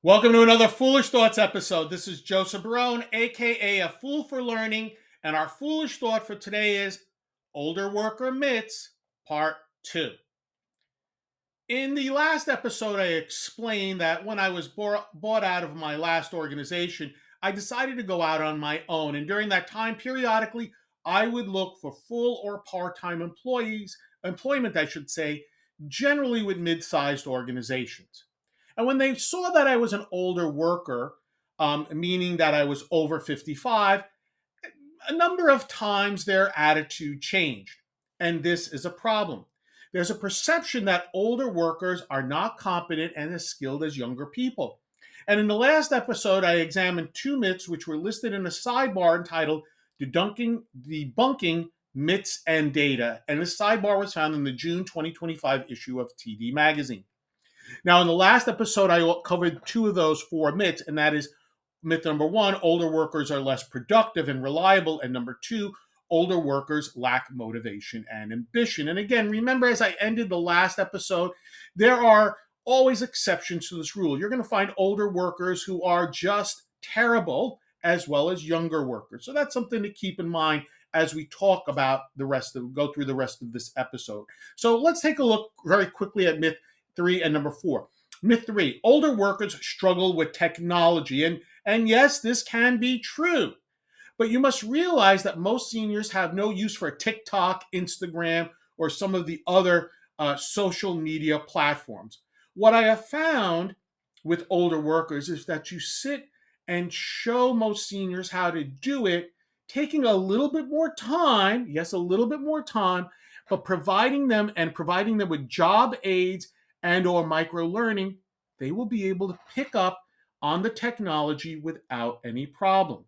Welcome to another Foolish Thoughts episode. This is Joseph Barone, aka A Fool for Learning, and our foolish thought for today is Older Worker Myths, Part 2. In the last episode, I explained that when I was bought out of my last organization, I decided to go out on my own. And during that time, periodically, I would look for full or part-time employment, I should say, generally with mid-sized organizations. And when they saw that I was an older worker, meaning that I was over 55, a number of times their attitude changed. And this is a problem. There's a perception that older workers are not competent and as skilled as younger people. And in the last episode, I examined two myths which were listed in a sidebar entitled Debunking Myths and Data. And this sidebar was found in the June 2025 issue of TD Magazine. Now, in the last episode, I covered two of those four myths, and that is myth number one, older workers are less productive and reliable, and number two, older workers lack motivation and ambition. And again, remember, as I ended the last episode, there are always exceptions to this rule. You're going to find older workers who are just terrible, as well as younger workers. So that's something to keep in mind as we talk about go through the rest of this episode. So let's take a look very quickly at myth 3 and number 4. Myth 3, older workers struggle with technology. And yes, this can be true. But you must realize that most seniors have no use for TikTok, Instagram, or some of the other social media platforms. What I have found with older workers is that you sit and show most seniors how to do it, taking a little bit more time, yes, a little bit more time, but providing them with job aids and or micro learning, they will be able to pick up on the technology without any problem.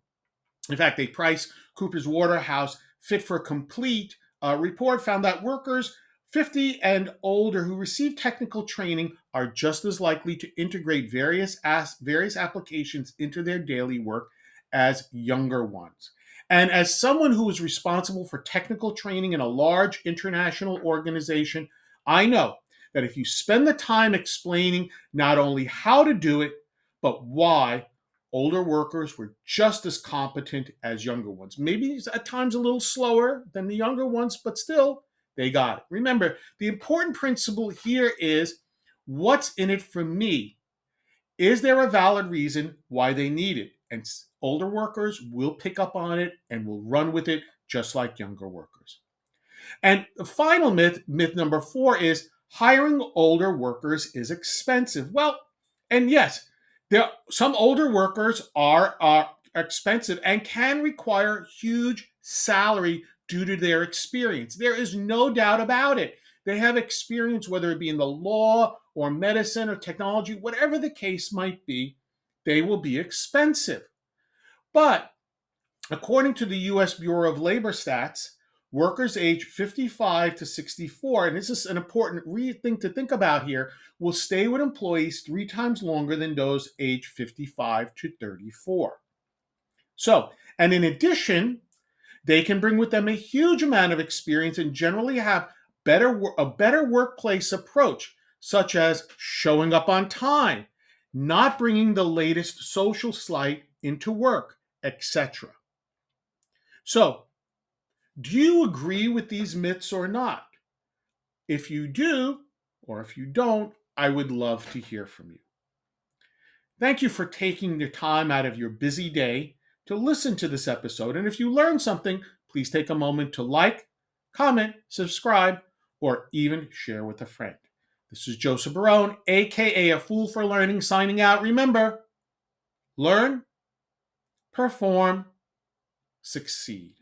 In fact, a Price Cooper's Waterhouse Fit for Complete report found that workers 50 and older who receive technical training are just as likely to integrate various applications into their daily work as younger ones. And as someone who is responsible for technical training in a large international organization, I know that if you spend the time explaining not only how to do it, but why, older workers were just as competent as younger ones. Maybe at times a little slower than the younger ones, but still, they got it. Remember, the important principle here is what's in it for me? Is there a valid reason why they need it? And older workers will pick up on it and will run with it just like younger workers. And the final myth number 4 is hiring older workers is expensive. Well, and yes, some older workers are expensive and can require huge salary due to their experience. There is no doubt about it. They have experience, whether it be in the law or medicine or technology, whatever the case might be, they will be expensive. But according to the U.S. Bureau of Labor Stats, workers age 55 to 64, and this is an important thing to think about here, will stay with employees 3 times longer than those age 55 to 34. So, and in addition, they can bring with them a huge amount of experience and generally have a better workplace approach, such as showing up on time, not bringing the latest social slight into work, etc. So, do you agree with these myths or not? If you do, or if you don't, I would love to hear from you. Thank you for taking the time out of your busy day to listen to this episode. And if you learned something, please take a moment to like, comment, subscribe, or even share with a friend. This is Joseph Barone, aka A Fool for Learning, signing out. Remember, learn, perform, succeed.